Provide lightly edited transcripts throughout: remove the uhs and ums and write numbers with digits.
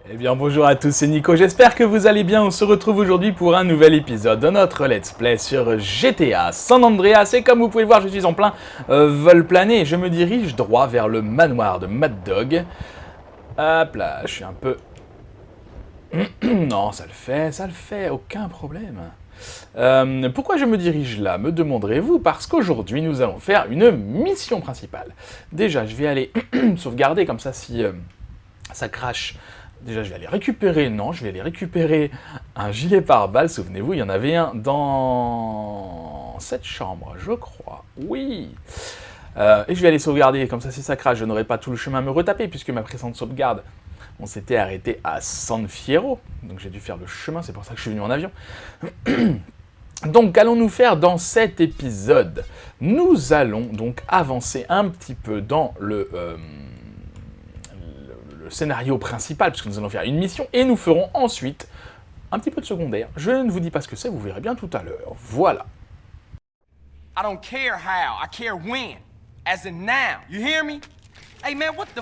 Eh bien bonjour à tous, c'est Nico, j'espère que vous allez bien. On se retrouve aujourd'hui pour un nouvel épisode de notre Let's Play sur GTA San Andreas. Et comme vous pouvez le voir, je suis en plein vol plané et je me dirige droit vers le manoir de Mad Dog. Hop là, je suis un peu... Non, ça le fait, aucun problème. Pourquoi je me dirige là, me demanderez-vous? Parce qu'aujourd'hui, nous allons faire une mission principale. Déjà, je vais aller sauvegarder, comme ça, si ça crache. Déjà, je vais aller récupérer... Non, je vais aller récupérer un gilet pare-balles. Souvenez-vous, il y en avait un dans cette chambre, je crois. Oui. Et je vais aller sauvegarder, comme ça, si ça crache, je n'aurai pas tout le chemin à me retaper, puisque ma précédente sauvegarde, on s'était arrêté à San Fierro. Donc j'ai dû faire le chemin, c'est pour ça que je suis venu en avion. Donc, qu'allons-nous faire dans cet épisode? Nous allons donc avancer un petit peu dans le scénario principal, puisque nous allons faire une mission, et nous ferons ensuite un petit peu de secondaire. Je ne vous dis pas ce que c'est, vous verrez bien tout à l'heure. Voilà. I don't care how, I care when. As in now, you hear me? Hey man, what the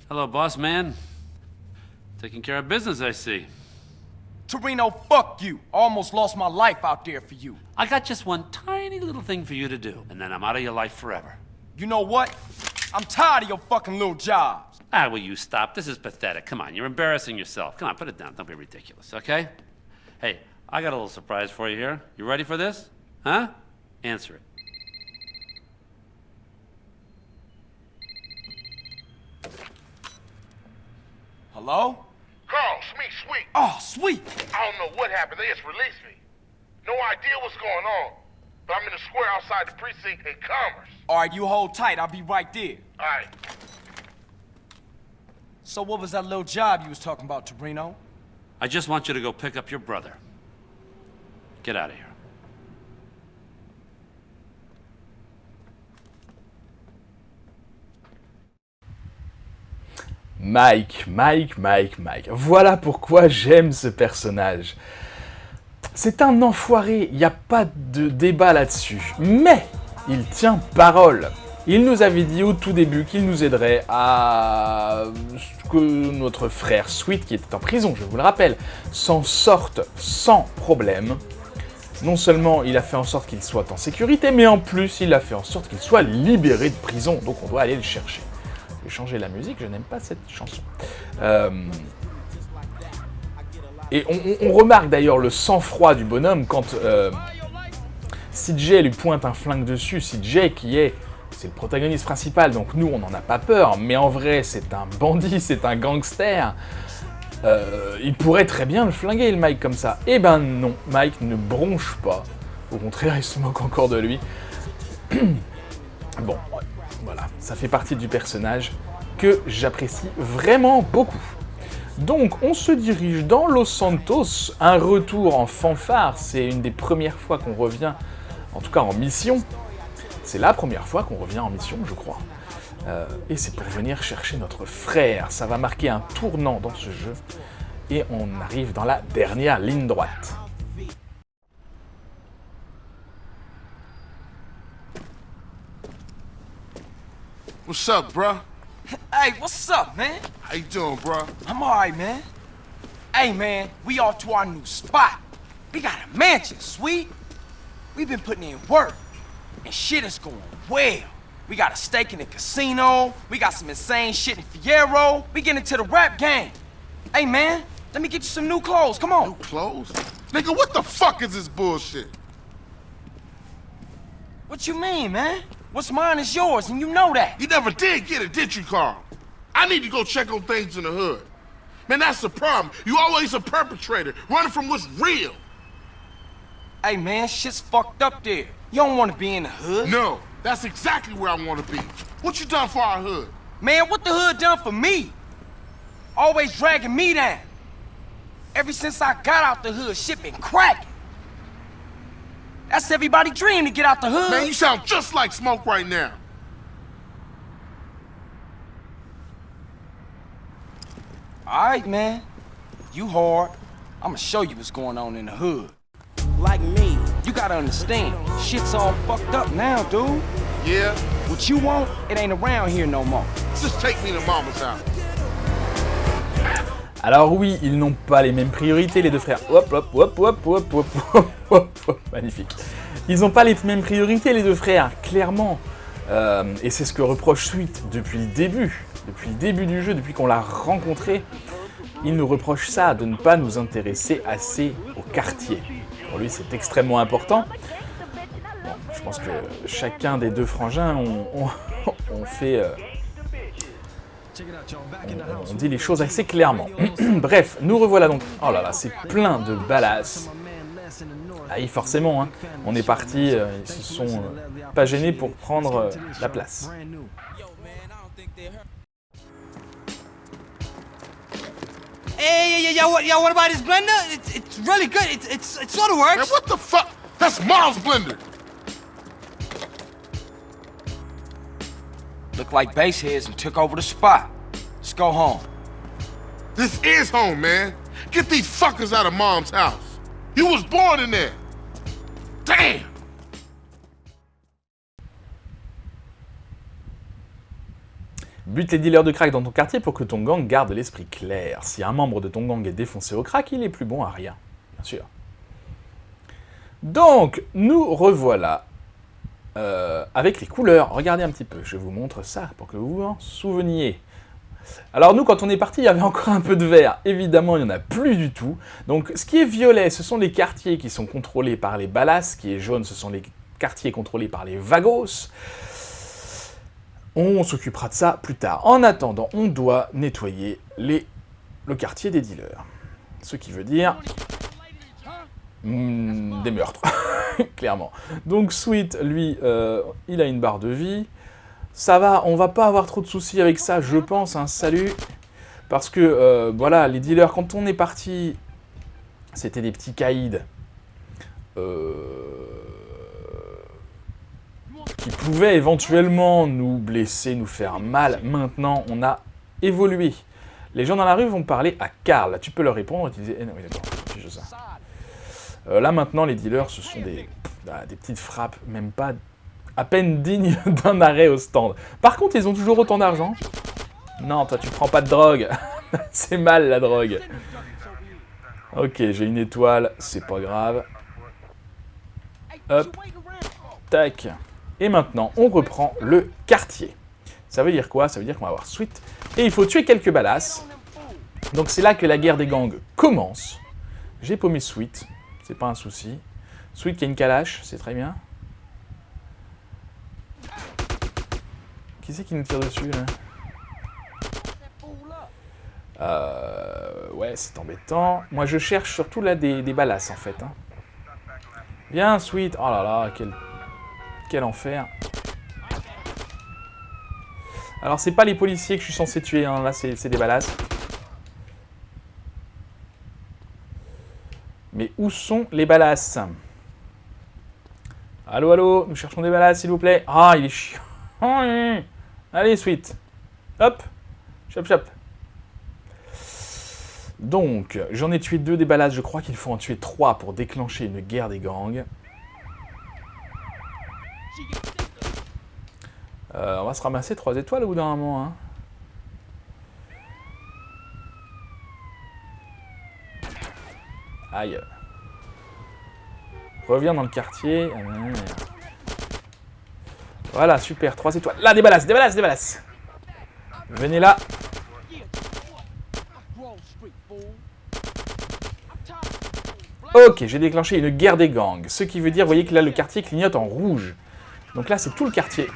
Hello, boss man. Taking care of business, I see. Torino, fuck you. Almost lost my life out there for you. I got just one tiny little thing for you to do, and then I'm out of your life forever. You know what? I'm tired of your fucking little jobs. Ah, will you stop? This is pathetic. Come on, you're embarrassing yourself. Come on, put it down. Don't be ridiculous, okay? Hey, I got a little surprise for you here. You ready for this? Huh? Answer it. Hello? Carl, Sweet. Oh, sweet. I don't know what happened. They just released me. No idea what's going on. But I'm in the square outside the precinct in Commerce. All right, you hold tight. I'll be right there. All right. So what was that little job you was talking about, Torino? I just want you to go pick up your brother. Get out of here. Mike. Voilà pourquoi j'aime ce personnage. C'est un enfoiré, il n'y a pas de débat là-dessus. Mais il tient parole. Il nous avait dit au tout début qu'il nous aiderait à ce que notre frère Sweet, qui était en prison, je vous le rappelle, s'en sorte sans problème. Non seulement il a fait en sorte qu'il soit en sécurité, mais en plus il a fait en sorte qu'il soit libéré de prison. Donc on doit aller le chercher. Je vais changer la musique, je n'aime pas cette chanson. Et on remarque d'ailleurs le sang-froid du bonhomme quand CJ lui pointe un flingue dessus. CJ c'est le protagoniste principal, donc nous on n'en a pas peur, mais en vrai c'est un bandit, c'est un gangster. Il pourrait très bien le flinguer le Mike comme ça. Eh ben non, Mike ne bronche pas. Au contraire, il se moque encore de lui. Bon, voilà, ça fait partie du personnage que j'apprécie vraiment beaucoup. Donc, on se dirige dans Los Santos, un retour en fanfare. C'est une des premières fois qu'on revient, en tout cas en mission. C'est la première fois qu'on revient en mission, je crois. Et c'est pour venir chercher notre frère. Ça va marquer un tournant dans ce jeu. Et on arrive dans la dernière ligne droite. What's up, bruh? Hey, what's up, man? How you doing, bruh? I'm all right, man. Hey, man, we off to our new spot. We got a mansion, Sweet. We've been putting in work, and shit is going well. We got a stake in the casino. We got some insane shit in Fierro. We get into the rap game. Hey, man, let me get you some new clothes. Come on. New clothes? Nigga, what the fuck is this bullshit? What you mean, man? What's mine is yours, and you know that. You never did get it, did you, Carl? I need to go check on things in the hood. Man, that's the problem. You always a perpetrator, running from what's real. Hey, man, shit's fucked up there. You don't want to be in the hood. No, that's exactly where I want to be. What you done for our hood? Man, what the hood done for me? Always dragging me down. Ever since I got out the hood, shit been cracking. That's everybody's dream to get out the hood. Man, you sound just like Smoke right now. All right, man. You hard. I'ma show you what's going on in the hood. like me. You gotta understand, shit's all fucked up now, dude. Yeah? What you want, it ain't around here no more. Just take me to mama's house. Alors oui, ils n'ont pas les mêmes priorités, les deux frères. Hop, hop, hop, hop, hop, hop, hop, hop, hop. Magnifique. Ils n'ont pas les mêmes priorités, les deux frères, clairement. Et c'est ce que reproche Sweet depuis le début du jeu, depuis qu'on l'a rencontré. Il nous reproche ça, de ne pas nous intéresser assez au quartier. Pour lui, c'est extrêmement important. Bon, je pense que chacun des deux frangins ont fait... on dit les choses assez clairement. Bref, nous revoilà donc. Oh là là, c'est plein de balasses. Ah oui, forcément, hein. On est parti, ils se sont pas gênés pour prendre la place. Hey, yo, what about this blender? It's really good. It sort of works. Man, what the fuck? That's Miles' blender. Look like baseheads and took over the spot. Let's go home. This is home, man. Get these fuckers out of Mom's house. You was born in there. Damn! Bute les dealers de crack dans ton quartier pour que ton gang garde l'esprit clair. Si un membre de ton gang est défoncé au crack, il est plus bon à rien, bien sûr. Donc, nous revoilà avec les couleurs. Regardez un petit peu, je vous montre ça pour que vous vous en souveniez. Alors nous, quand on est parti, il y avait encore un peu de vert. Évidemment, il n'y en a plus du tout. Donc, ce qui est violet, ce sont les quartiers qui sont contrôlés par les balasses. Ce qui est jaune, ce sont les quartiers contrôlés par les vagos. On s'occupera de ça plus tard. En attendant, on doit nettoyer le quartier des dealers. Ce qui veut dire... des meurtres, clairement. Donc Sweet, lui, il a une barre de vie. Ça va, on va pas avoir trop de soucis avec ça, je pense, hein, salut. Parce que, voilà, les dealers, quand on est parti, c'était des petits caïds. Qui pouvaient éventuellement nous blesser, nous faire mal. Maintenant, on a évolué. Les gens dans la rue vont parler à Carl. Tu peux leur répondre et tu disais... non, oui, d'accord, c'est juste ça. Là, maintenant, les dealers, ce sont des petites frappes, même pas... à peine dignes d'un arrêt au stand. Par contre, ils ont toujours autant d'argent. Non, toi, tu prends pas de drogue. C'est mal, la drogue. Ok, j'ai une étoile, c'est pas grave. Hop. Tac. Et maintenant, on reprend le quartier. Ça veut dire quoi? Ça veut dire qu'on va avoir Sweet. Et il faut tuer quelques balasses. Donc c'est là que la guerre des gangs commence. J'ai paumé Sweet. C'est pas un souci. Sweet qui a une calache, c'est très bien. Qui c'est qui nous tire dessus, là? Ouais, c'est embêtant. Moi, je cherche surtout là des balasses, en fait. Hein. Viens, Sweet. Oh là là, quel enfer. Alors, c'est pas les policiers que je suis censé tuer, hein. Là, c'est des balasses. Mais où sont les balasses? Allô, allô, nous cherchons des balasses, s'il vous plaît. Ah, il est chiant. Allez, Sweet. Hop. Chop, chop. Donc, j'en ai tué 2 des balasses. Je crois qu'il faut en tuer 3 pour déclencher une guerre des gangs. On va se ramasser 3 étoiles au bout d'un moment. Hein. Aïe. Reviens dans le quartier. Voilà, super, 3 étoiles. Là, des balasses, des balasses, des balasses. Venez là. Ok, j'ai déclenché une guerre des gangs. Ce qui veut dire, vous voyez que là, le quartier clignote en rouge. Donc là, c'est tout le quartier.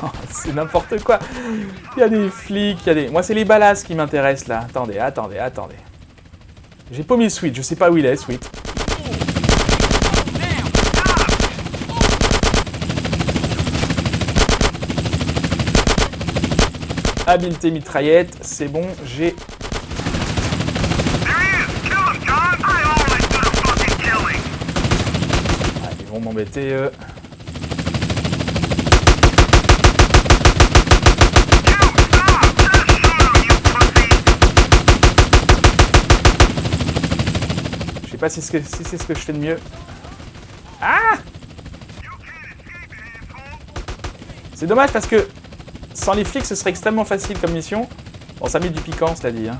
Oh, c'est n'importe quoi. Il y a des flics, il y a des... Moi, c'est les balasses qui m'intéressent, là. Attendez, attendez, attendez. J'ai paumé Sweet, je sais pas où il est, Sweet. Habileté mitraillette, c'est bon, j'ai... Ah, ils vont m'embêter, pas si c'est ce que je fais de mieux. Ah! C'est dommage parce que sans les flics, ce serait extrêmement facile comme mission. Bon, ça met du piquant, cela dit. Hein.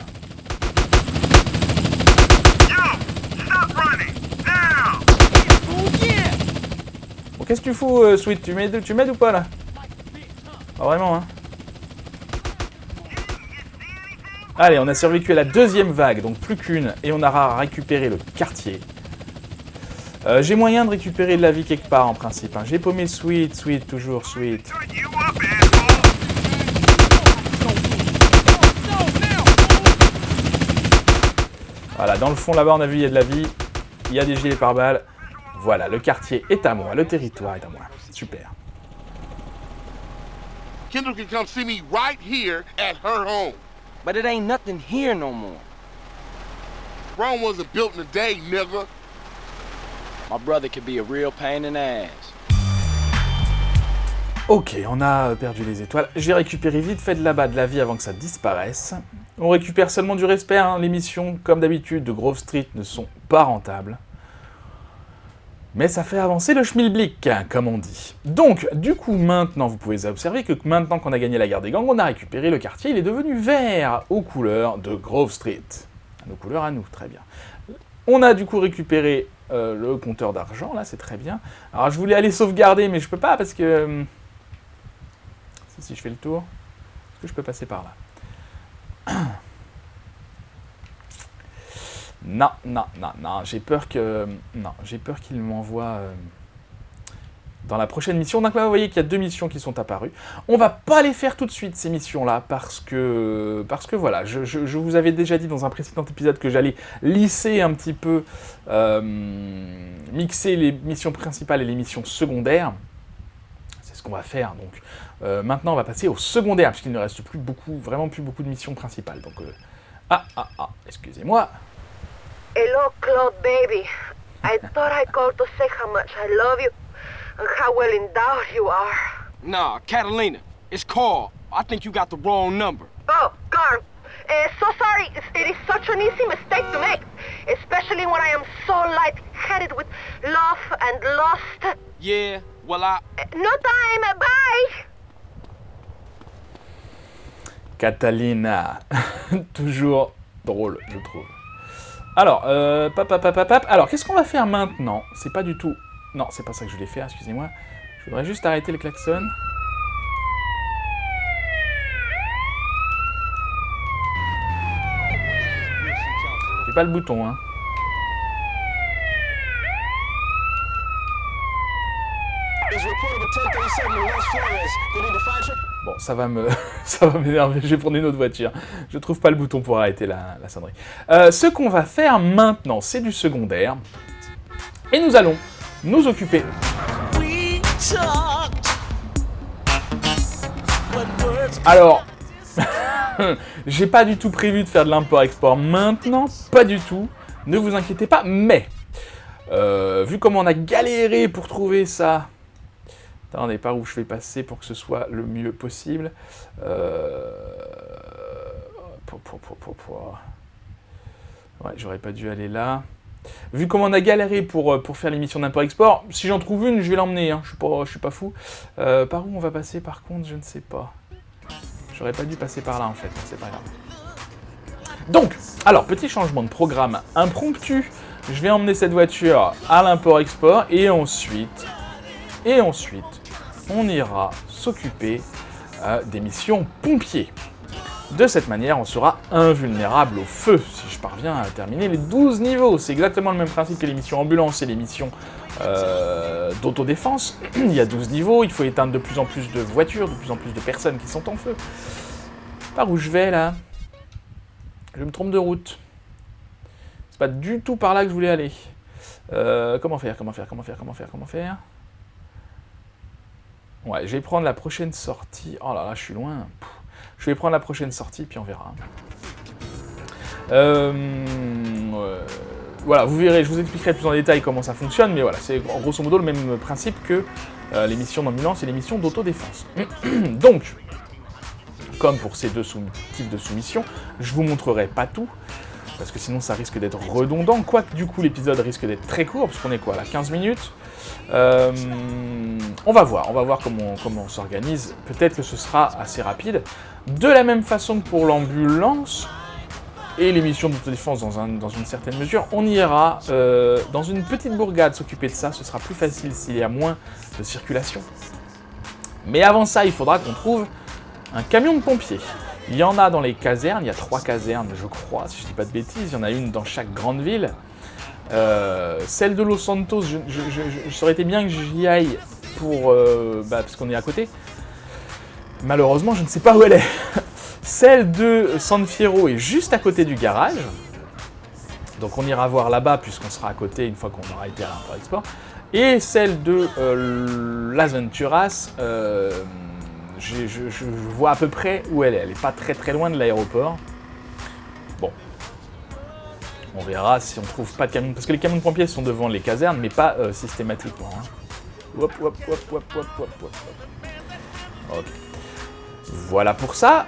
Bon, qu'est-ce que tu fous, Sweet? Tu m'aides ou pas, là? Pas vraiment, hein. Allez, on a survécu à la deuxième vague, donc plus qu'une, et on aura récupéré le quartier. J'ai moyen de récupérer de la vie quelque part, en principe. Hein. J'ai paumé Sweet, toujours Sweet. Voilà, dans le fond, là-bas, on a vu, il y a de la vie. Il y a des gilets pare-balles. Voilà, le quartier est à moi, le territoire est à moi. Super. Kendall can come see me right here at her home. But it ain't nothing here no more. Rome wasn't built in a day, nigga. My brother could be a real pain in the ass. Ok, on a perdu les étoiles. J'ai récupéré vite fait de là-bas de la vie avant que ça disparaisse. On récupère seulement du respect, hein. Les missions, comme d'habitude, de Grove Street ne sont pas rentables. Mais ça fait avancer le schmilblick, comme on dit. Donc, du coup, maintenant, vous pouvez observer que maintenant qu'on a gagné la guerre des gangs, on a récupéré le quartier, il est devenu vert, aux couleurs de Grove Street. Nos couleurs à nous, très bien. On a du coup récupéré le compteur d'argent, là, c'est très bien. Alors, je voulais aller sauvegarder, mais je peux pas, parce que... Si je fais le tour, est-ce que je peux passer par là? Non, j'ai peur que... Non, j'ai peur qu'il m'envoie dans la prochaine mission. Donc là, vous voyez qu'il y a 2 missions qui sont apparues. On va pas les faire tout de suite, ces missions-là, parce que voilà, je vous avais déjà dit dans un précédent épisode que j'allais lisser un petit peu, mixer les missions principales et les missions secondaires. C'est ce qu'on va faire, donc maintenant on va passer au secondaire, puisqu'il ne reste plus beaucoup, vraiment plus beaucoup de missions principales. Donc, excusez-moi. Hello, Claude, baby. I thought I called to say how much I love you and how well endowed you are. Nah, Catalina, it's Carl. I think you got the wrong number. Oh, Carl. So sorry. It is such an easy mistake to make, especially when I am so light-headed with love and lust. Yeah, well, No time. Bye. Catalina. Toujours drôle, je trouve. Alors, alors, qu'est-ce qu'on va faire maintenant? C'est pas du tout... Non, c'est pas ça que je voulais faire, excusez-moi. Je voudrais juste arrêter le klaxon. J'ai pas le bouton, hein. Bon, ça va m'énerver, je vais prendre une autre voiture. Je trouve pas le bouton pour arrêter la sonnerie. Ce qu'on va faire maintenant, c'est du secondaire. Et nous allons nous occuper... Alors, j'ai pas du tout prévu de faire de l'import-export maintenant, pas du tout. Ne vous inquiétez pas, mais... vu comment on a galéré pour trouver ça... Attendez, par où je vais passer pour que ce soit le mieux possible. Ouais, j'aurais pas dû aller là. Vu comment on a galéré pour faire l'émission d'import-export, si j'en trouve une, je vais l'emmener, hein. Je suis pas fou. Par où on va passer, par contre, je ne sais pas. J'aurais pas dû passer par là, en fait, c'est pas grave. Donc, alors, petit changement de programme impromptu. Je vais emmener cette voiture à l'import-export, et ensuite, on ira s'occuper des missions pompiers. De cette manière, on sera invulnérable au feu, si je parviens à terminer les 12 niveaux. C'est exactement le même principe que les missions ambulance et les missions d'autodéfense. Il y a 12 niveaux, il faut éteindre de plus en plus de voitures, de plus en plus de personnes qui sont en feu. Par où je vais, là? Je me trompe de route. C'est pas du tout par là que je voulais aller. Comment faire? Ouais, je vais prendre la prochaine sortie. Oh là là, je suis loin. Je vais prendre la prochaine sortie, puis on verra. Voilà, vous verrez, je vous expliquerai plus en détail comment ça fonctionne, mais voilà, c'est grosso modo le même principe que les missions d'ambulance et les missions d'autodéfense. Donc, comme pour ces deux types de soumissions, je vous montrerai pas tout. parce que sinon ça risque d'être redondant, quoique du coup l'épisode risque d'être très court, parce qu'on est quoi là, 15 minutes. On va voir comment on s'organise, peut-être que ce sera assez rapide. De la même façon que pour l'ambulance, et les missions d'autodéfense dans une certaine mesure, on ira dans une petite bourgade s'occuper de ça, ce sera plus facile s'il y a moins de circulation. Mais avant ça, il faudra qu'on trouve un camion de pompiers. Il y en a dans les casernes, il y a 3 casernes je crois, si je ne dis pas de bêtises, il y en a une dans chaque grande ville. Celle de Los Santos, ça aurait été bien que j'y aille parce qu'on est à côté. Malheureusement, je ne sais pas où elle est. Celle de San Fierro est juste à côté du garage. Donc on ira voir là-bas puisqu'on sera à côté une fois qu'on aura été à l'import-export. Et celle de Las Venturas, je vois à peu près où elle est. Elle n'est pas très très loin de l'aéroport. Bon. On verra si on trouve pas de camion. Parce que les camions de pompiers sont devant les casernes, mais pas systématiquement. Hein. Hop. Ok. Voilà pour ça.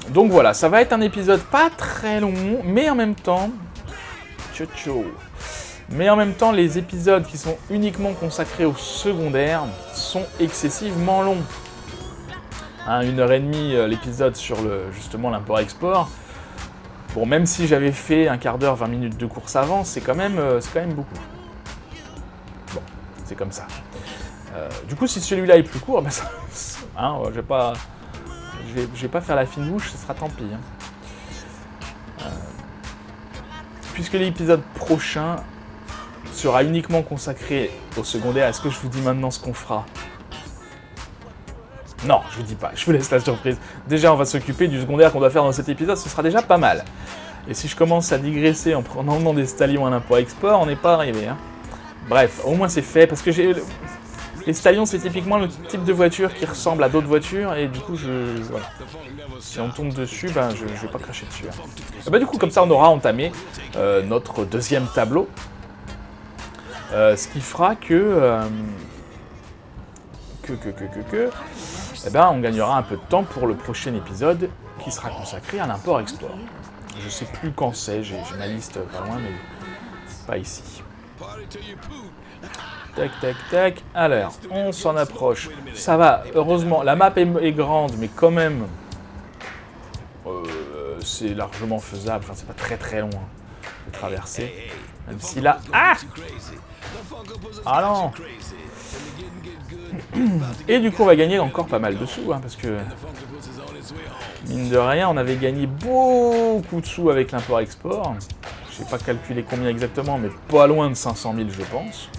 Donc voilà, ça va être un épisode pas très long, mais en même temps... Mais en même temps, les épisodes qui sont uniquement consacrés au secondaire sont excessivement longs. Hein, 1h30 l'épisode sur justement l'import-export. Bon, même si j'avais fait un quart d'heure, 20 minutes de course avant, c'est quand même beaucoup. Bon, c'est comme ça. Du coup, si celui-là est plus court, ben je vais pas faire la fine bouche, ce sera tant pis. Hein. Puisque l'épisode prochain sera uniquement consacré au secondaire, est-ce que je vous dis maintenant ce qu'on fera? Non, je vous dis pas, je vous laisse la surprise. Déjà, on va s'occuper du secondaire qu'on doit faire dans cet épisode, ce sera déjà pas mal. Et si je commence à digresser en prenant des stallions à l'import-export, on n'est pas arrivé. Hein. Bref, au moins c'est fait, parce que les stallions, c'est typiquement le type de voiture qui ressemble à d'autres voitures, et du coup, voilà. Si on tombe dessus, je vais pas cracher dessus. Hein. Et du coup, comme ça, on aura entamé notre deuxième tableau. Ce qui fera que on gagnera un peu de temps pour le prochain épisode qui sera consacré à l'import-export. Je sais plus quand c'est, j'ai ma liste pas loin, mais pas ici. Tac. Alors, on s'en approche. Ça va, heureusement, la map est grande, mais quand même, c'est largement faisable. Enfin, c'est pas très très long de traverser. Même si là... Ah non. Et du coup, on va gagner encore pas mal de sous, hein, parce que, mine de rien, on avait gagné beaucoup de sous avec l'import-export. Je n'ai pas calculé combien exactement, mais pas loin de 500 000, je pense.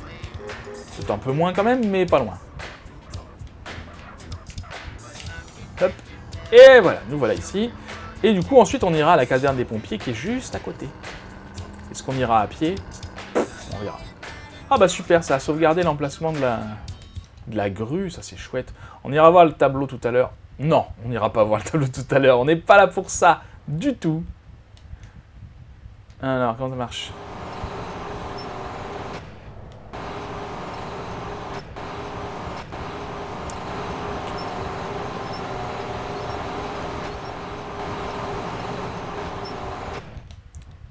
C'est un peu moins quand même, mais pas loin. Hop. Et voilà, nous voilà ici. Et du coup, ensuite, on ira à la caserne des pompiers qui est juste à côté. Est-ce qu'on ira à pied? On verra. Ah bah super, ça a sauvegardé l'emplacement de la grue, ça c'est chouette. On ira voir le tableau tout à l'heure. Non, on n'ira pas voir le tableau tout à l'heure, on n'est pas là pour ça, du tout. Alors, comment ça marche?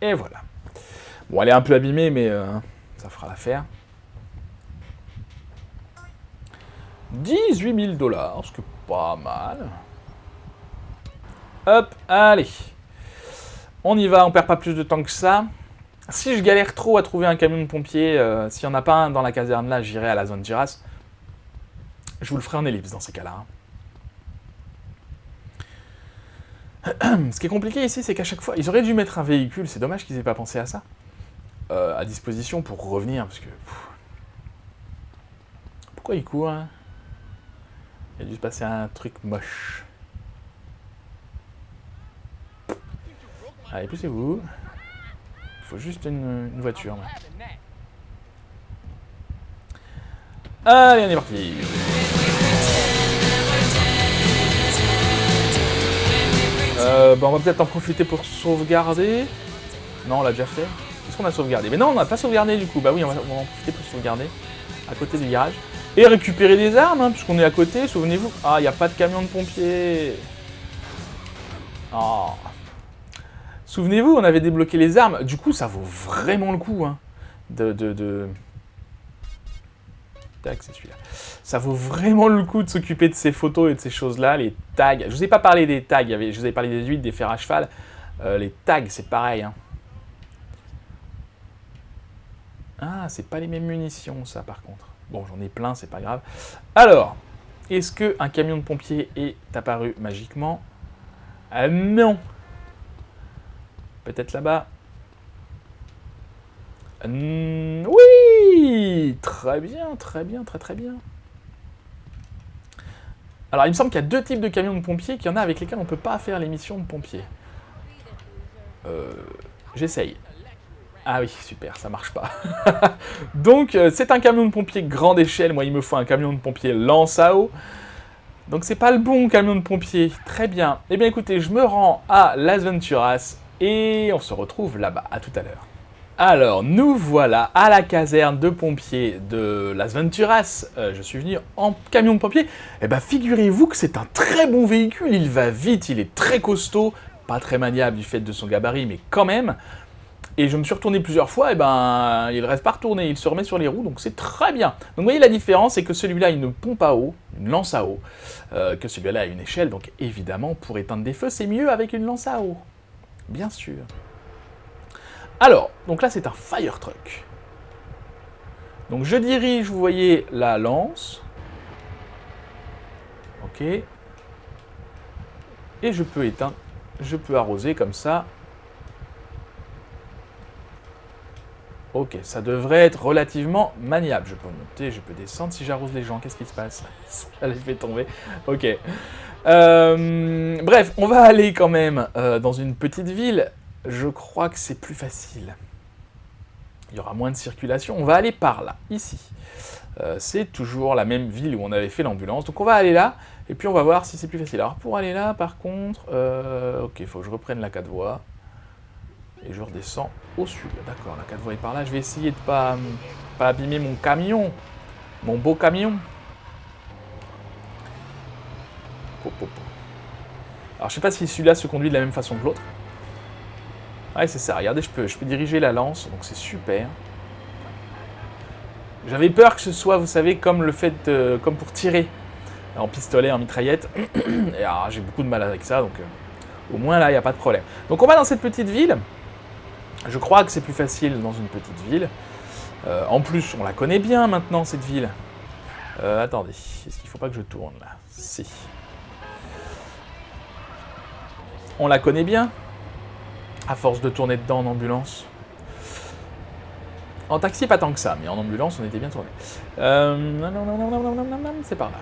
Et voilà. Bon, elle est un peu abîmée, mais ça fera l'affaire. 18 000 $, ce qui est pas mal. Hop, allez. On y va, on perd pas plus de temps que ça. Si je galère trop à trouver un camion de pompier, s'il n'y en a pas un dans la caserne là, j'irai à la zone Giras. Je vous le ferai en ellipse dans ces cas-là. Ce qui est compliqué ici, c'est qu'à chaque fois, ils auraient dû mettre un véhicule, c'est dommage qu'ils aient pas pensé à ça, à disposition pour revenir, parce que... Pourquoi il court, hein? Il a dû se passer un truc moche. Allez, poussez-vous. Il faut juste une voiture. Là. Allez, on est parti. On va peut-être en profiter pour sauvegarder. Non, on l'a déjà fait. Qu'est-ce qu'on a sauvegardé? Mais non, on n'a pas sauvegardé du coup. Bah oui, on va en profiter pour sauvegarder à côté du garage. Et récupérer des armes, hein, puisqu'on est à côté, souvenez-vous. Ah, il n'y a pas de camion de pompiers. Oh. Souvenez-vous, on avait débloqué les armes. Du coup, ça vaut vraiment le coup, hein, Tac, c'est celui-là. Ça vaut vraiment le coup de s'occuper de ces photos et de ces choses-là. Les tags. Je vous ai pas parlé des tags. Je vous ai parlé des huiles, des fers à cheval. Les tags, c'est pareil, hein. Ah, c'est pas les mêmes munitions, ça, par contre. Bon, j'en ai plein, c'est pas grave. Alors, est-ce qu'un camion de pompiers est apparu magiquement? Ah non. Peut-être là-bas. Oui. Très bien, très bien, très bien. Alors, il me semble qu'il y a deux types de camions de pompiers, qu'il y en a avec lesquels on ne peut pas faire les missions de pompiers. J'essaye. Ah oui, super, ça marche pas. Donc, c'est un camion de pompier grande échelle. Moi, il me faut un camion de pompier lance à eau. Donc, c'est pas le bon camion de pompier. Très bien. Eh bien, écoutez, je me rends à Las Venturas et on se retrouve là-bas. À tout à l'heure. Alors, nous voilà à la caserne de pompiers de Las Venturas. Je suis venu en camion de pompier. Eh bien, figurez-vous que c'est un très bon véhicule. Il va vite, il est très costaud. Pas très maniable du fait de son gabarit, mais quand même. Et je me suis retourné plusieurs fois, et ben il reste pas retourné, il se remet sur les roues, donc c'est très bien. Donc vous voyez la différence, c'est que celui-là a une pompe à eau, une lance à eau, que celui-là a une échelle, donc évidemment pour éteindre des feux, c'est mieux avec une lance à eau. Bien sûr. Alors, donc là c'est un fire truck. Donc je dirige, vous voyez, la lance. Ok. Et je peux éteindre, je peux arroser comme ça. Ok, ça devrait être relativement maniable. Je peux monter, je peux descendre. Si j'arrose les gens, qu'est-ce qui se passe? Ça les fait tomber. Ok. Bref, on va aller quand même dans une petite ville. Je crois que c'est plus facile. Il y aura moins de circulation. On va aller par là, ici. C'est toujours la même ville où on avait fait l'ambulance. Donc on va aller là, et puis on va voir si c'est plus facile. Alors pour aller là, par contre... ok, il faut que je reprenne la 4 voies. Et je redescends au sud. D'accord, la 4 voies est par là. Je vais essayer de pas abîmer mon camion. Mon beau camion. Alors je sais pas si celui-là se conduit de la même façon que l'autre. Ouais, c'est ça. Regardez, je peux diriger la lance. Donc c'est super. J'avais peur que ce soit, vous savez, comme le fait comme pour tirer en pistolet, en mitraillette. Et alors j'ai beaucoup de mal avec ça. Donc au moins là, il n'y a pas de problème. Donc on va dans cette petite ville. Je crois que c'est plus facile dans une petite ville. En plus, on la connaît bien maintenant, cette ville. Attendez, est-ce qu'il ne faut pas que je tourne là? Si. On la connaît bien, à force de tourner dedans en ambulance. En taxi, pas tant que ça, mais en ambulance, on était bien tourné. C'est par là.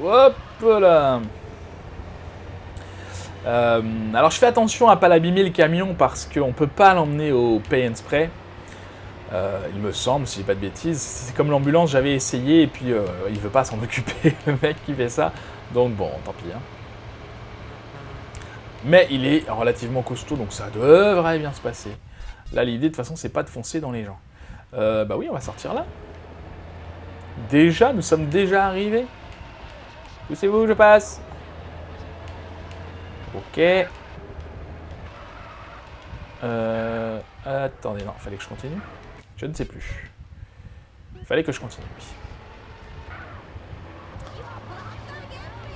Hop là. Alors je fais attention à ne pas l'abîmer le camion parce qu'on ne peut pas l'emmener au pay and spray. Il me semble, si j'ai pas de bêtises. C'est comme l'ambulance, j'avais essayé et puis il veut pas s'en occuper, le mec qui fait ça. Donc bon, tant pis. Hein. Mais il est relativement costaud, donc ça devrait bien se passer. Là, l'idée de toute façon, c'est pas de foncer dans les gens. Bah oui, on va sortir là. Déjà, nous sommes déjà arrivés. Poussez-vous, je passe. Ok. Attendez, non, fallait que je continue. Je ne sais plus. Il fallait que je continue, oui.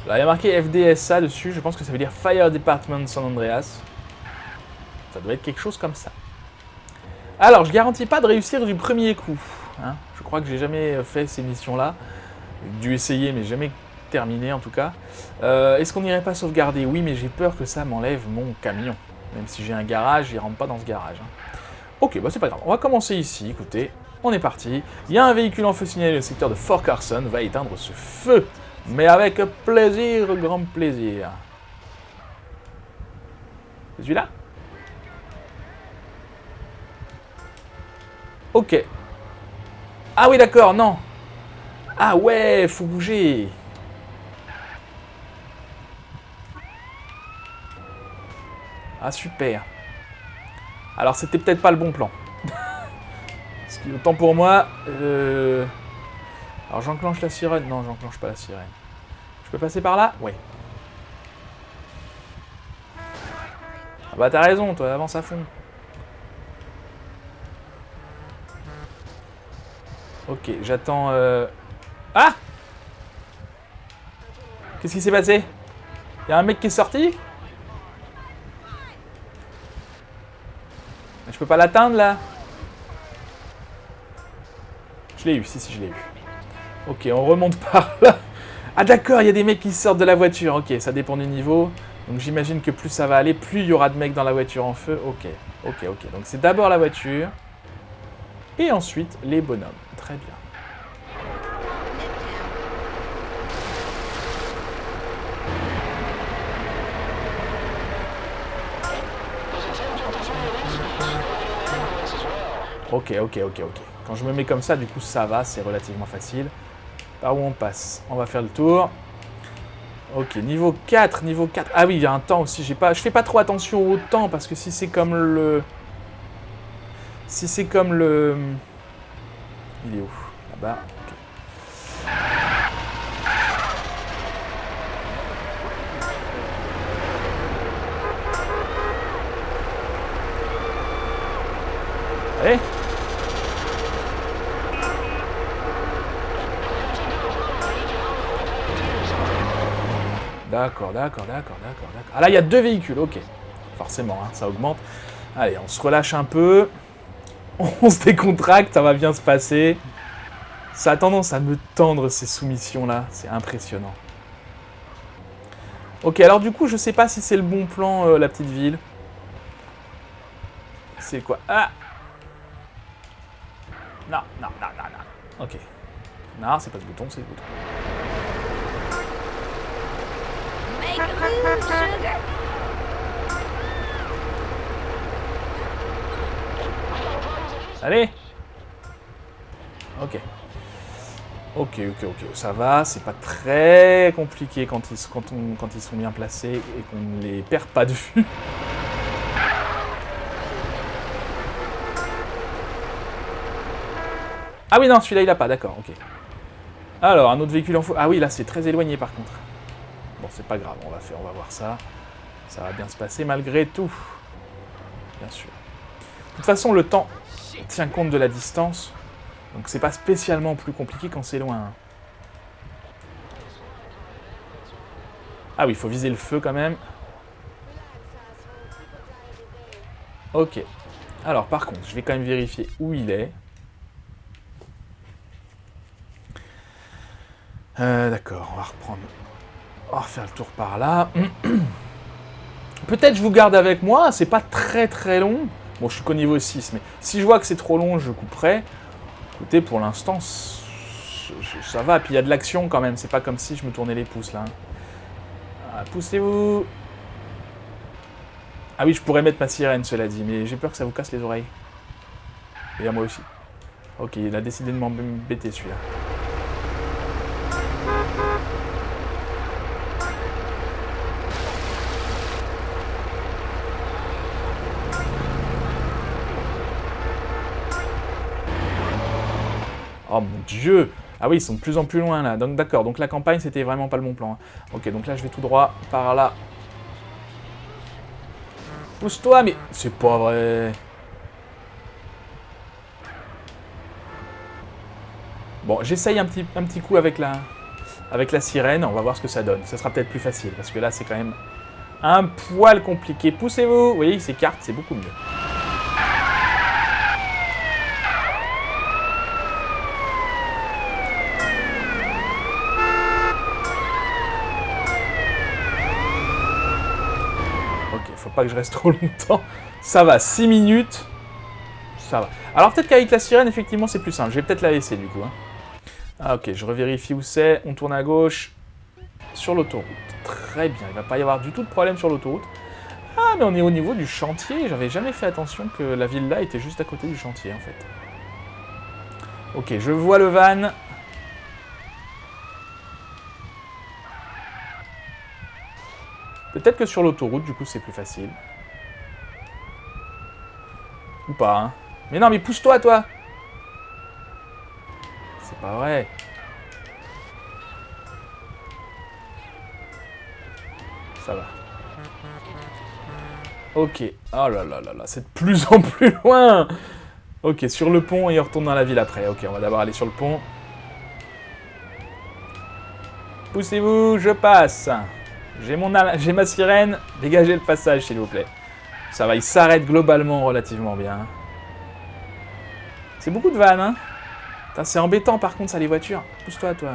Là, il y a marqué FDSA dessus, je pense que ça veut dire Fire Department San Andreas. Ça doit être quelque chose comme ça. Alors, je garantis pas de réussir du premier coup. Hein. Je crois que j'ai jamais fait ces missions-là. J'ai dû essayer, mais jamais terminé en tout cas. Est-ce qu'on n'irait pas sauvegarder? Oui, mais j'ai peur que ça m'enlève mon camion. Même si j'ai un garage, il rentre pas dans ce garage. Hein. Ok, bah c'est pas grave. On va commencer ici, écoutez. On est parti. Il y a un véhicule en feu signalé, le secteur de Fort Carson va éteindre ce feu. Mais avec plaisir, grand plaisir. C'est celui-là? Ok. Ah oui, d'accord, non. Ah ouais, faut bouger. Ah super. Alors c'était peut-être pas le bon plan. Parce que autant pour moi... Alors j'enclenche la sirène. Non, j'enclenche pas la sirène. Je peux passer par là? Oui. Ah bah t'as raison, toi, avance à fond. Ok, j'attends... Ah! Qu'est-ce qui s'est passé? Y'a un mec qui est sorti? Je peux pas l'atteindre, là? Je l'ai eu, si, je l'ai eu. Ok, on remonte par là. Ah d'accord, il y a des mecs qui sortent de la voiture. Ok, ça dépend du niveau. Donc j'imagine que plus ça va aller, plus il y aura de mecs dans la voiture en feu. Ok. Donc c'est d'abord la voiture. Et ensuite les bonhommes. Très bien. Ok. Quand je me mets comme ça, du coup ça va, c'est relativement facile. Par où on passe? On va faire le tour. Ok, niveau 4. Ah oui, il y a un temps aussi. Je fais pas trop attention au temps parce que si c'est comme le... Il est où? Là-bas. Ok. Allez. D'accord. Ah là, il y a 2 véhicules, ok. Forcément, hein, ça augmente. Allez, on se relâche un peu. On se décontracte, ça va bien se passer. Ça a tendance à me tendre, ces soumissions-là. C'est impressionnant. Ok, alors du coup, je sais pas si c'est le bon plan, la petite ville. C'est quoi? Ah! Non. Ok. Non, c'est pas ce bouton, c'est le bouton. Make a move, sugar. Allez! Ok. Ça va, c'est pas très compliqué quand ils sont bien placés et qu'on ne les perd pas de vue. Ah oui, non, celui-là, il a pas, d'accord, ok. Alors, un autre véhicule en feu. Ah oui, là, c'est très éloigné, par contre. Bon, c'est pas grave, on va voir ça. Ça va bien se passer malgré tout. Bien sûr. De toute façon, le temps tient compte de la distance. Donc, c'est pas spécialement plus compliqué quand c'est loin. Ah oui, il faut viser le feu, quand même. Ok. Alors, par contre, je vais quand même vérifier où il est. D'accord, on va reprendre. On va refaire le tour par là. Peut-être je vous garde avec moi, c'est pas très long. Bon, je suis qu'au niveau 6, mais si je vois que c'est trop long, je couperai. Écoutez, pour l'instant, ça va. Puis il y a de l'action quand même, c'est pas comme si je me tournais les pouces là. Ah, poussez-vous. Ah oui, je pourrais mettre ma sirène, cela dit, mais j'ai peur que ça vous casse les oreilles. Et à moi aussi. Ok, il a décidé de m'embêter celui-là. Oh mon dieu! Ah oui, ils sont de plus en plus loin là. Donc d'accord, donc la campagne c'était vraiment pas le bon plan. Ok, donc là je vais tout droit par là. Pousse-toi, mais c'est pas vrai. Bon, j'essaye un petit coup avec la sirène. On va voir ce que ça donne. Ça sera peut-être plus facile parce que là c'est quand même un poil compliqué. Poussez-vous! Vous voyez, il s'écarte, c'est beaucoup mieux. Faut pas que je reste trop longtemps. Ça va, 6 minutes. Ça va. Alors peut-être qu'avec la sirène, effectivement, c'est plus simple. Je vais peut-être la laisser du coup. Hein. Ah ok, je revérifie où c'est. On tourne à gauche. Sur l'autoroute. Très bien, il va pas y avoir du tout de problème sur l'autoroute. Ah, mais on est au niveau du chantier. J'avais jamais fait attention que la ville là était juste à côté du chantier en fait. Ok, je vois le van. Peut-être que sur l'autoroute, du coup, c'est plus facile. Ou pas, hein. Mais non, mais pousse-toi, toi! C'est pas vrai. Ça va. Ok. Oh là là là là, c'est de plus en plus loin. Ok, sur le pont et on retourne dans la ville après. Ok, on va d'abord aller sur le pont. Poussez-vous, je passe. J'ai ma sirène. Dégagez le passage, s'il vous plaît. Ça va, il s'arrête globalement relativement bien. C'est beaucoup de vannes, hein. C'est embêtant, par contre, ça, les voitures. Pousse-toi, toi.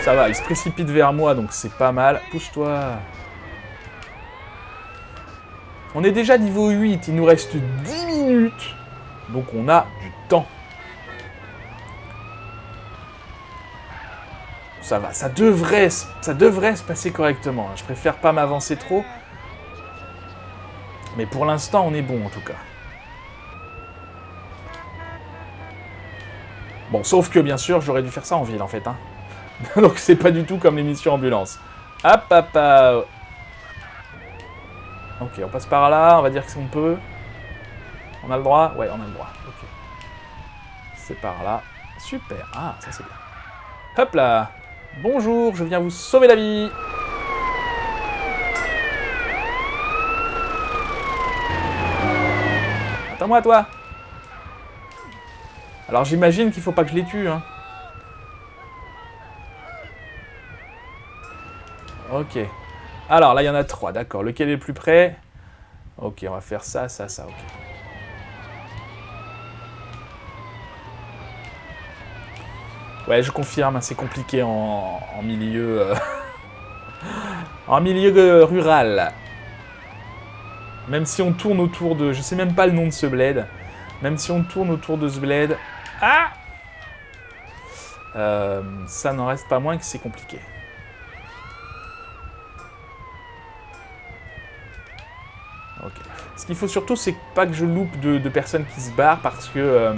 Ça va, il se précipite vers moi, donc c'est pas mal. Pousse-toi. On est déjà niveau 8, il nous reste 10 minutes. Donc on a du temps. Ça va, ça devrait se passer correctement. Je préfère pas m'avancer trop. Mais pour l'instant, on est bon en tout cas. Bon, sauf que bien sûr, j'aurais dû faire ça en ville en fait. Hein. Donc c'est pas du tout comme les missions ambulance. Hop, hop, hop. Ok, on passe par là, on va dire que on peut. On a le droit? Ouais, on a le droit. Ok. C'est par là. Super. Ah, ça c'est bien. Hop là. Bonjour, je viens vous sauver la vie. Attends-moi, toi. Alors j'imagine qu'il faut pas que je les tue, hein. Ok. Alors là, il y en a 3, d'accord. Lequel est le plus près? Ok, on va faire ça, ça, ça, ok. Ouais, je confirme, c'est compliqué en milieu... en milieu rural. Même si on tourne autour de... Je sais même pas le nom de ce bled. Même si on tourne autour de ce bled... Ah ça n'en reste pas moins que c'est compliqué. Ok. Ce qu'il faut surtout, c'est pas que je loupe de personnes qui se barrent parce que...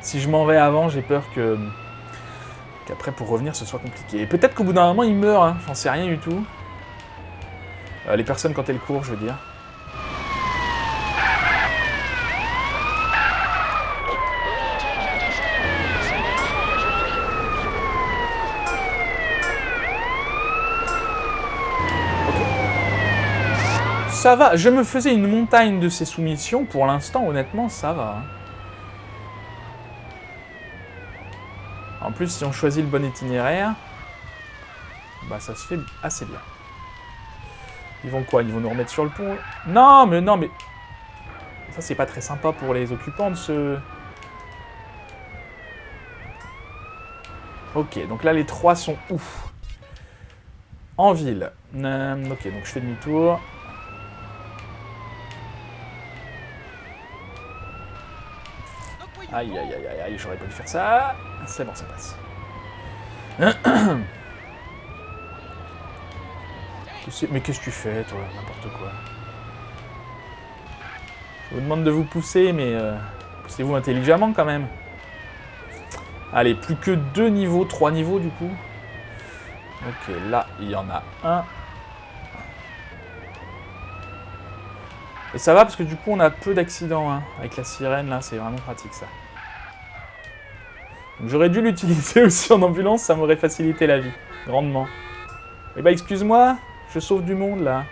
si je m'en vais avant, j'ai peur qu'après, pour revenir, ce soit compliqué. Peut-être qu'au bout d'un moment, il meurt, hein. J'en sais rien du tout. Les personnes, quand elles courent, je veux dire. Ça va, je me faisais une montagne de ces soumissions. Pour l'instant, honnêtement, ça va. Hein. En plus, si on choisit le bon itinéraire, bah ça se fait assez bien. Ils vont quoi? Ils vont nous remettre sur le pont? Non, mais non, mais... Ça, c'est pas très sympa pour les occupants de ce... Ok, donc là, les 3 sont où? En ville. Ok, donc je fais demi-tour. Aïe, aïe, aïe, aïe, aïe, j'aurais pas dû faire ça. C'est bon, ça passe. Mais qu'est-ce que tu fais, toi? N'importe quoi. Je vous demande de vous pousser, mais poussez-vous intelligemment, quand même. Allez, plus que 2 niveaux, 3 niveaux, du coup. Ok, là, il y en a un. Et ça va, parce que du coup, on a peu d'accidents, hein. Avec la sirène, là, c'est vraiment pratique, ça. J'aurais dû l'utiliser aussi en ambulance, ça m'aurait facilité la vie, grandement. Eh bah, excuse-moi, je sauve du monde, là.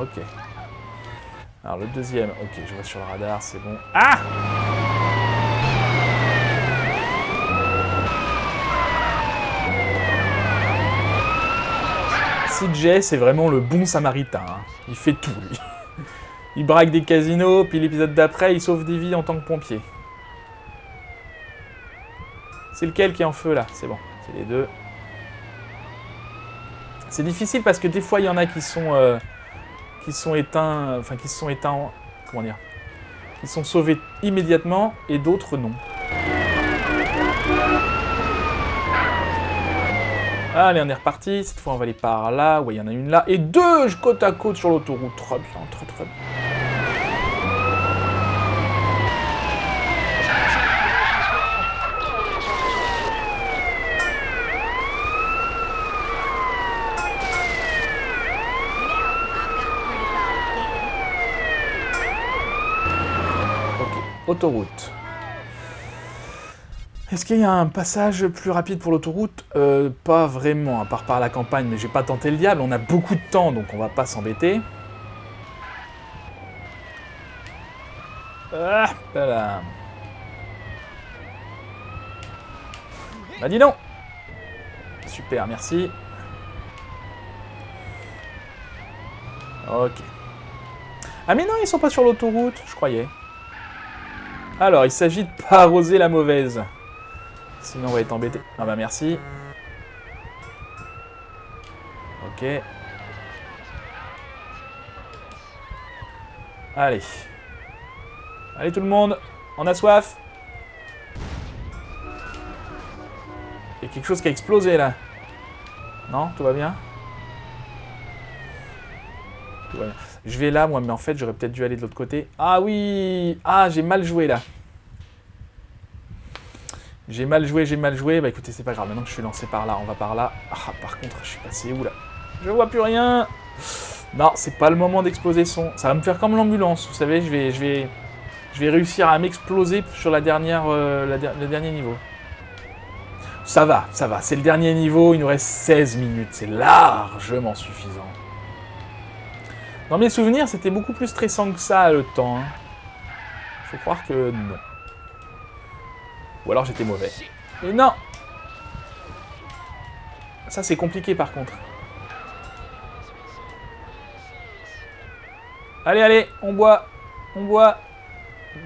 Ok. Alors, le deuxième, ok, je vois sur le radar, c'est bon. Ah! CJ, c'est vraiment le bon samaritain. Hein. Il fait tout, lui. Il braque des casinos, puis l'épisode d'après, il sauve des vies en tant que pompier. C'est lequel qui est en feu, là? C'est bon, c'est les deux. C'est difficile parce que des fois, il y en a qui sont éteints... Enfin, qui se sont éteints... Comment dire? Qui sont sauvés immédiatement, et d'autres, non. Allez, on est reparti. Cette fois, on va aller par là. Ouais, il y en a une là. Et 2 côte à côte sur l'autoroute. Très bien, très très bien. Autoroute. Est-ce qu'il y a un passage plus rapide pour l'autoroute? Pas vraiment, à part par la campagne, mais j'ai pas tenté le diable. On a beaucoup de temps, donc on va pas s'embêter. Ah, voilà. Bah dis donc. Super, merci. Ok. Ah mais non, ils sont pas sur l'autoroute, je croyais. Alors, il s'agit de pas arroser la mauvaise. Sinon, on va être embêté. Ah bah merci. Ok. Allez. Allez tout le monde, on a soif. Il y a quelque chose qui a explosé là. Non, tout va bien? Tout va bien. Je vais là moi, mais en fait j'aurais peut-être dû aller de l'autre côté. Ah oui! Ah, j'ai mal joué là. J'ai mal joué. Bah écoutez, c'est pas grave, maintenant que je suis lancé par là, on va par là. Ah, par contre, je suis passé où là? Je vois plus rien. Non, c'est pas le moment d'exploser son. Ça va me faire comme l'ambulance, vous savez, je vais réussir à m'exploser sur la dernière, le dernier niveau. Ça va, c'est le dernier niveau, il nous reste 16 minutes, c'est largement suffisant. Dans mes souvenirs, c'était beaucoup plus stressant que ça, le temps. Hein. Faut croire que non. Ou alors j'étais mauvais. Mais non! Ça, c'est compliqué, par contre. Allez, allez, on boit. On boit.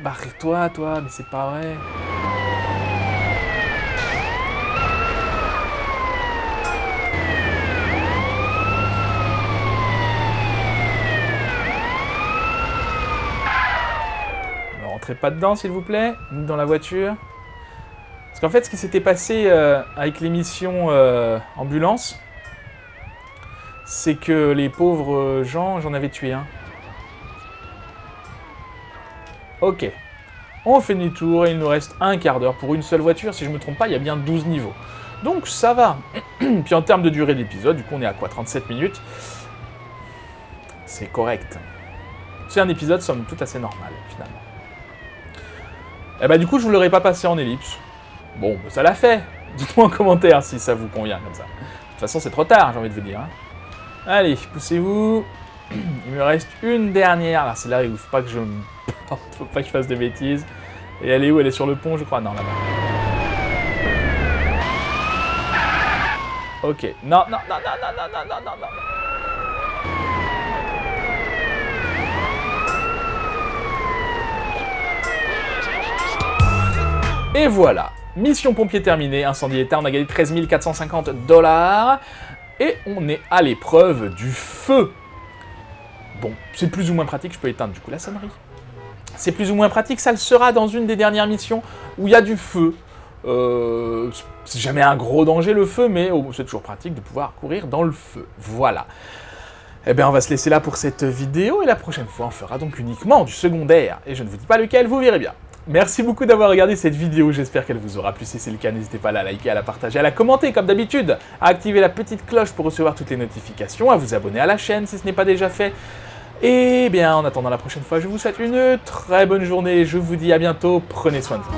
Barre-toi, toi, mais c'est pas vrai. Ne rentrez pas dedans, s'il vous plaît, ni dans la voiture. Parce qu'en fait, ce qui s'était passé avec l'émission Ambulance, c'est que les pauvres gens, j'en avais tué un. Ok. On fait demi-tour et il nous reste un quart d'heure pour une seule voiture. Si je ne me trompe pas, il y a bien 12 niveaux. Donc ça va. Puis en termes de durée de l'épisode, du coup on est à quoi? 37 minutes. C'est correct. C'est un épisode somme toute assez normal, finalement. Et bah du coup, je vous l'aurais pas passé en ellipse. Bon, bah, ça l'a fait. Dites-moi en commentaire si ça vous convient comme ça. De toute façon, c'est trop tard, j'ai envie de vous dire. Hein. Allez, poussez-vous. Il me reste une dernière. Là, c'est là où il faut pas que je me... faut pas que je fasse de bêtises. Et elle est où? Elle est sur le pont, je crois. Non, là-bas. Ok. Non, non, non, non, non, non, non, non, non. Et voilà. Mission pompier terminée. Incendie éteint. On a gagné 13 450 $. Et on est à l'épreuve du feu. Bon, c'est plus ou moins pratique. Je peux éteindre du coup la sonnerie. C'est plus ou moins pratique, ça le sera dans une des dernières missions où il y a du feu. C'est jamais un gros danger le feu, mais c'est toujours pratique de pouvoir courir dans le feu. Voilà. Eh bien, on va se laisser là pour cette vidéo, et la prochaine fois, on fera donc uniquement du secondaire. Et je ne vous dis pas lequel, vous verrez bien. Merci beaucoup d'avoir regardé cette vidéo, j'espère qu'elle vous aura plu. Si c'est le cas, n'hésitez pas à la liker, à la partager, à la commenter comme d'habitude, à activer la petite cloche pour recevoir toutes les notifications, à vous abonner à la chaîne si ce n'est pas déjà fait. Et bien, en attendant la prochaine fois, je vous souhaite une très bonne journée. Je vous dis à bientôt. Prenez soin de vous.